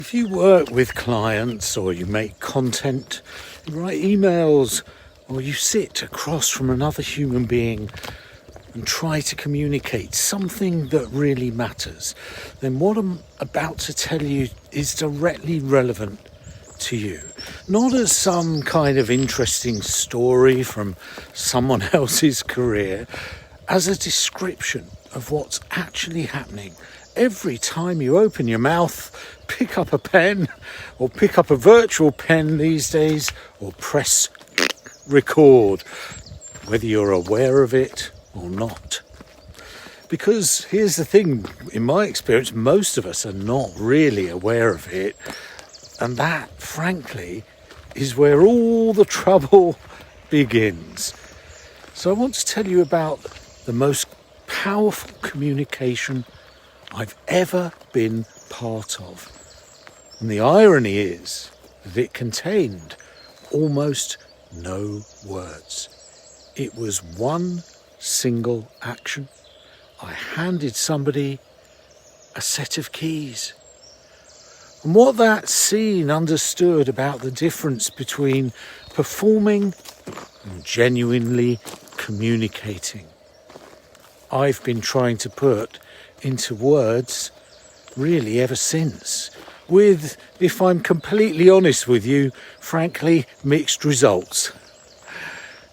If you work with clients or you make content, you write emails, or you sit across from another human being and try to communicate something that really matters, then what I'm about to tell you is directly relevant to you. Not as some kind of interesting story from someone else's career, as a description of what's actually happening every time you open your mouth, pick up a pen, or pick up a virtual pen these days, or press record, whether you're aware of it or not. Because here's the thing, in my experience, most of us are not really aware of it, and that, frankly, is where all the trouble begins. So I want to tell you about the most powerful communication I've ever been part of. And the irony is that it contained almost no words. It was one single action. I handed somebody a set of keys. And what that scene understood about the difference between performing and genuinely communicating, I've been trying to put into words really ever since, with, if I'm completely honest with you, frankly, mixed results.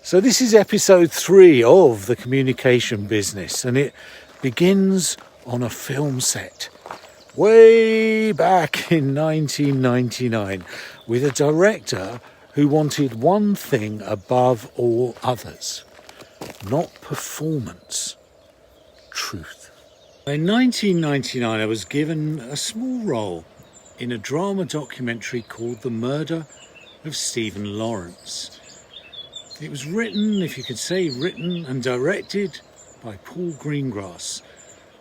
So this is episode 3 of the communication business, and it begins on a film set way back in 1999 with a director who wanted one thing above all others: not performance, truth. In 1999, I was given a small role in a drama documentary called The Murder of Stephen Lawrence. It was written, if you could say written, and directed by Paul Greengrass.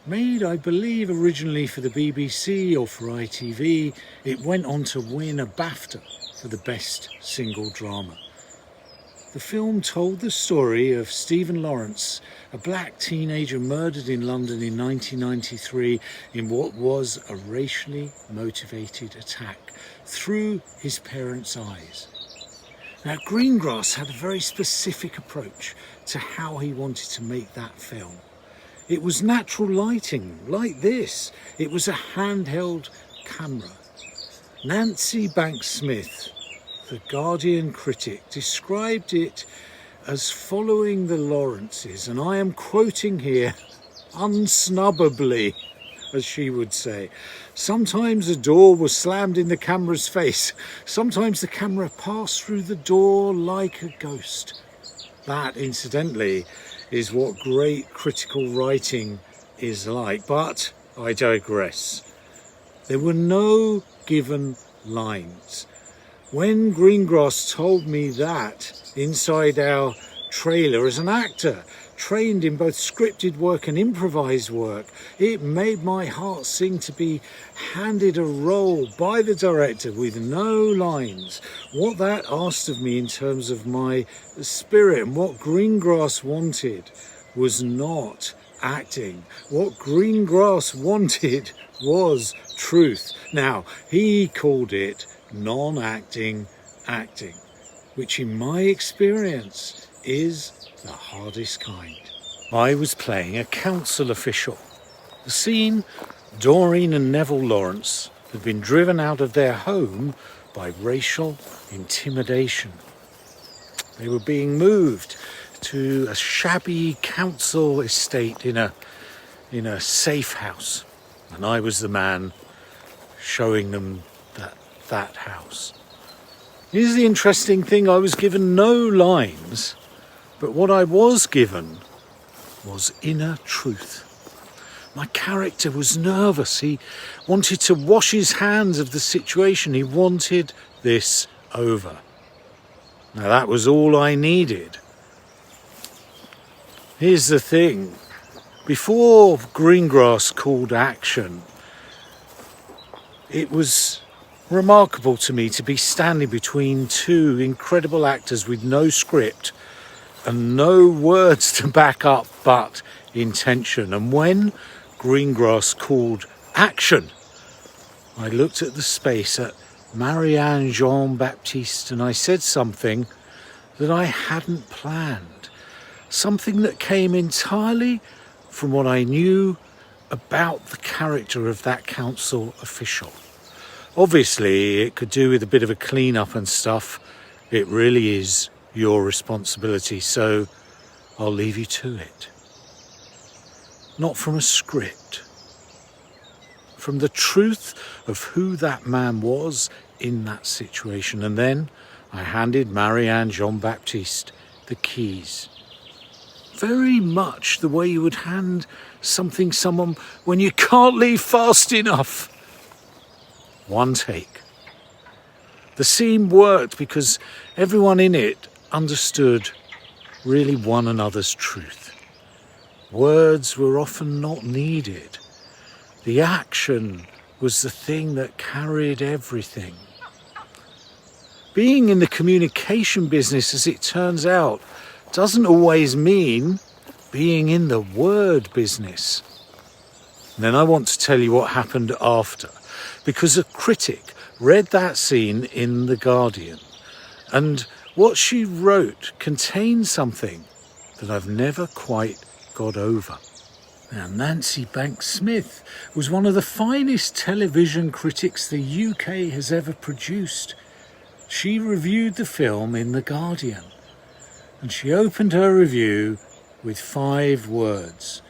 Made, I believe, originally for the BBC or for ITV. It went on to win a BAFTA for the best single drama. The film told the story of Stephen Lawrence, a black teenager murdered in London in 1993 in what was a racially motivated attack, through his parents' eyes. Now, Greengrass had a very specific approach to how he wanted to make that film. It was natural lighting, like this. It was a handheld camera. Nancy Banks-Smith, the Guardian critic, described it as following the Lawrences, and I am quoting here, unsnubbably, as she would say. Sometimes a door was slammed in the camera's face. Sometimes the camera passed through the door like a ghost. That, incidentally, is what great critical writing is like. But I digress. There were no given lines. When Greengrass told me that inside our trailer as an actor, trained in both scripted work and improvised work, it made my heart sing to be handed a role by the director with no lines. What that asked of me in terms of my spirit, and what Greengrass wanted was not acting. What Greengrass wanted was truth. Now, he called it non-acting acting, which in my experience is the hardest kind. I was playing a council official. The scene, Doreen and Neville Lawrence had been driven out of their home by racial intimidation. They were being moved to a shabby council estate in a safe house, and I was the man showing them that house. Here's the interesting thing: I was given no lines, but what I was given was inner truth. My character was nervous. He wanted to wash his hands of the situation. He wanted this over. Now, that was all I needed. Here's the thing: before Greengrass called action, it was remarkable to me to be standing between two incredible actors with no script and no words to back up but intention. And when Greengrass called action, I looked at the space at Marianne Jean-Baptiste and I said something that I hadn't planned. Something that came entirely from what I knew about the character of that council official. Obviously, it could do with a bit of a clean-up and stuff. It really is your responsibility, so I'll leave you to it. Not from a script. From the truth of who that man was in that situation. And then I handed Marianne Jean-Baptiste the keys. Very much the way you would hand someone when you can't leave fast enough. One take. The scene worked because everyone in it understood really one another's truth. Words were often not needed. The action was the thing that carried everything. Being in the communication business, as it turns out, doesn't always mean being in the word business. And then I want to tell you what happened after, because a critic read that scene in The Guardian, and what she wrote contained something that I've never quite got over. Now, Nancy Banks-Smith was one of the finest television critics the UK has ever produced. She reviewed the film in The Guardian, and she opened her review with 5 words.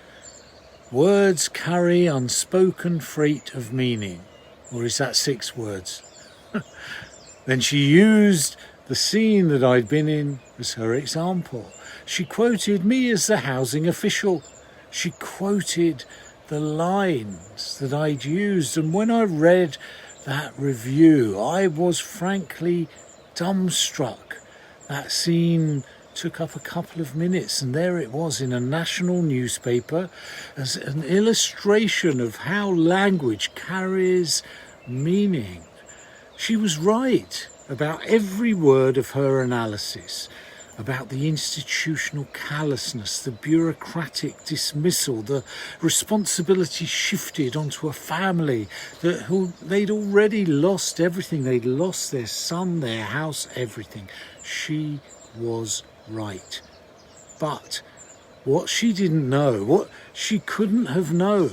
Words carry unspoken freight of meaning. Or is that 6 words? Then she used the scene that I'd been in as her example. She quoted me as the housing official. She quoted the lines that I'd used. And when I read that review, I was frankly dumbstruck. That scene took up a couple of minutes, and there it was in a national newspaper as an illustration of how language carries meaning. She was right about every word of her analysis, about the institutional callousness, the bureaucratic dismissal, the responsibility shifted onto a family they'd already lost everything. They'd lost their son, their house, everything. She was right. But what she didn't know, what she couldn't have known,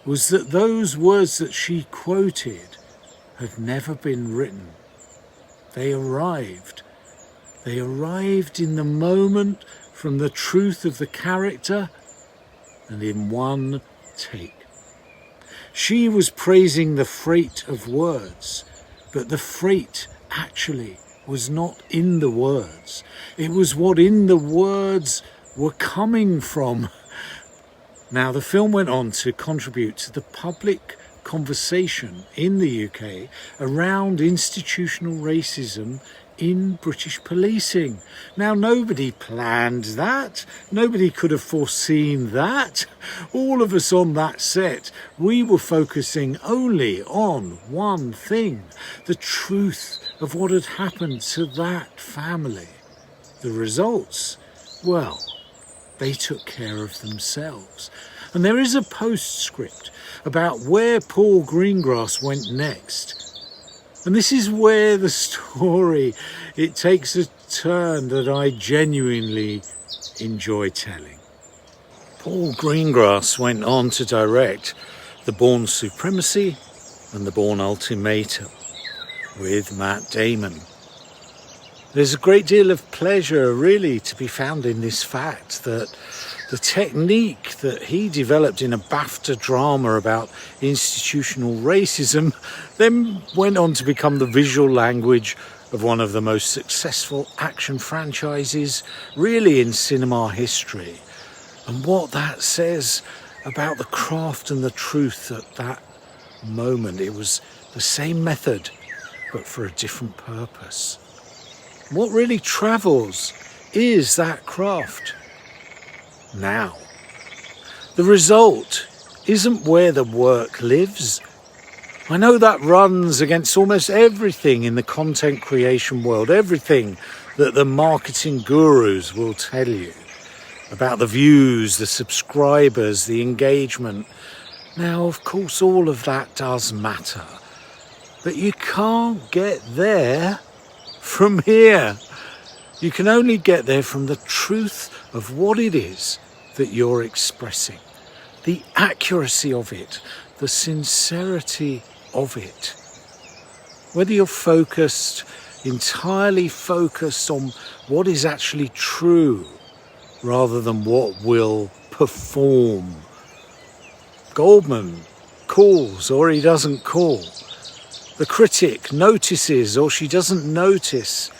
was that those words that she quoted had never been written. They arrived. They arrived in the moment from the truth of the character and in one take. She was praising the freight of words, but the freight actually was not in the words. It was what in the words were coming from. Now, the film went on to contribute to the public conversation in the UK around institutional racism in British policing. Now, nobody planned that. Nobody could have foreseen that. All of us on that set, we were focusing only on one thing, the truth of what had happened to that family. The results, well, they took care of themselves. And there is a postscript about where Paul Greengrass went next. And this is where the story, it takes a turn that I genuinely enjoy telling. Paul Greengrass went on to direct The Bourne Supremacy and The Bourne Ultimatum with Matt Damon. There's a great deal of pleasure really to be found in this fact that the technique that he developed in a BAFTA drama about institutional racism then went on to become the visual language of one of the most successful action franchises really in cinema history. And what that says about the craft and the truth at that moment, it was the same method but for a different purpose. What really travels is that craft. Now, the result isn't where the work lives. I know that runs against almost everything in the content creation world, everything that the marketing gurus will tell you about the views, the subscribers, the engagement. Now, of course, all of that does matter, but you can't get there from here. You can only get there from the truth of what it is that you're expressing, the accuracy of it, the sincerity of it. Whether you're entirely focused on what is actually true rather than what will perform. Goldman calls or he doesn't call. The critic notices or she doesn't notice.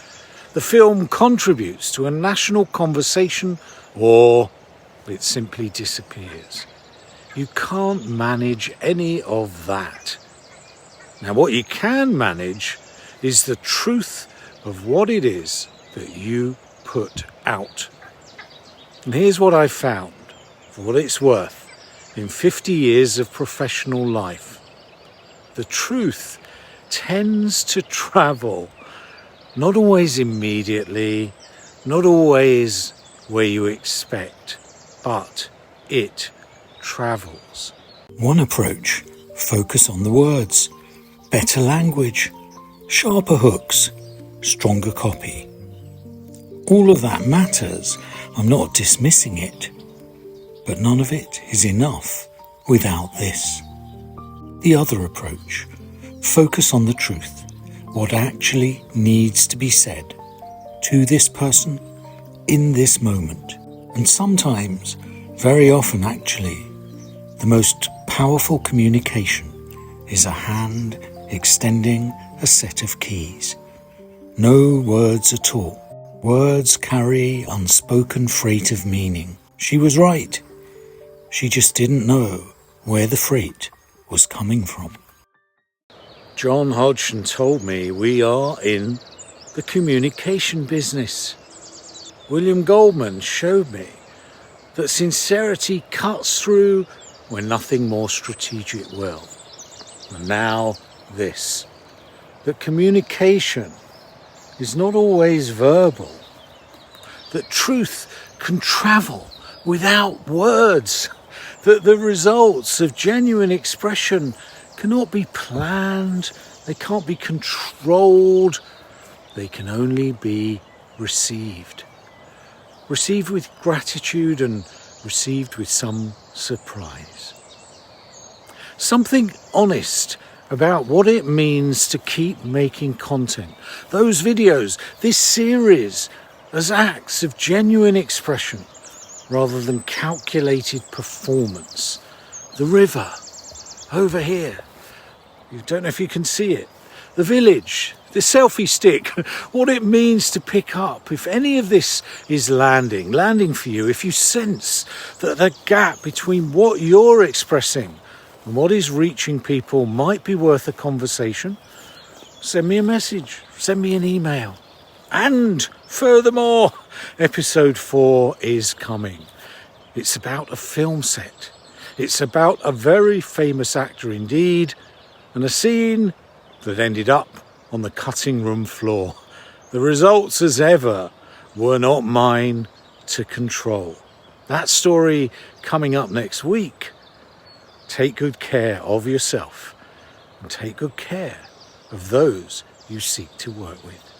The film contributes to a national conversation or it simply disappears. You can't manage any of that. Now, what you can manage is the truth of what it is that you put out. And here's what I found, for what it's worth, in 50 years of professional life. The truth tends to travel, not always immediately, not always where you expect, but it travels. One approach, focus on the words. Better language, sharper hooks, stronger copy. All of that matters. I'm not dismissing it, but none of it is enough without this. The other approach, focus on the truth, what actually needs to be said to this person in this moment. And sometimes, very often actually, the most powerful communication is a hand extending a set of keys. No words at all. Words carry unspoken freight of meaning. She was right. She just didn't know where the freight was coming from. John Hodgson told me we are in the communication business. William Goldman showed me that sincerity cuts through when nothing more strategic will. And now this, that communication is not always verbal, that truth can travel without words, that the results of genuine expression cannot be planned, they can't be controlled, they can only be received. Received with gratitude and received with some surprise. Something honest about what it means to keep making content. Those videos, this series, as acts of genuine expression rather than calculated performance. The river, over here. You don't know if you can see it. The village, the selfie stick, what it means to pick up. If any of this is landing for you, if you sense that the gap between what you're expressing and what is reaching people might be worth a conversation, send me a message, send me an email. And furthermore, episode 4 is coming. It's about a film set. It's about a very famous actor indeed, and a scene that ended up on the cutting room floor. The results, as ever, were not mine to control. That story coming up next week. Take good care of yourself and take good care of those you seek to work with.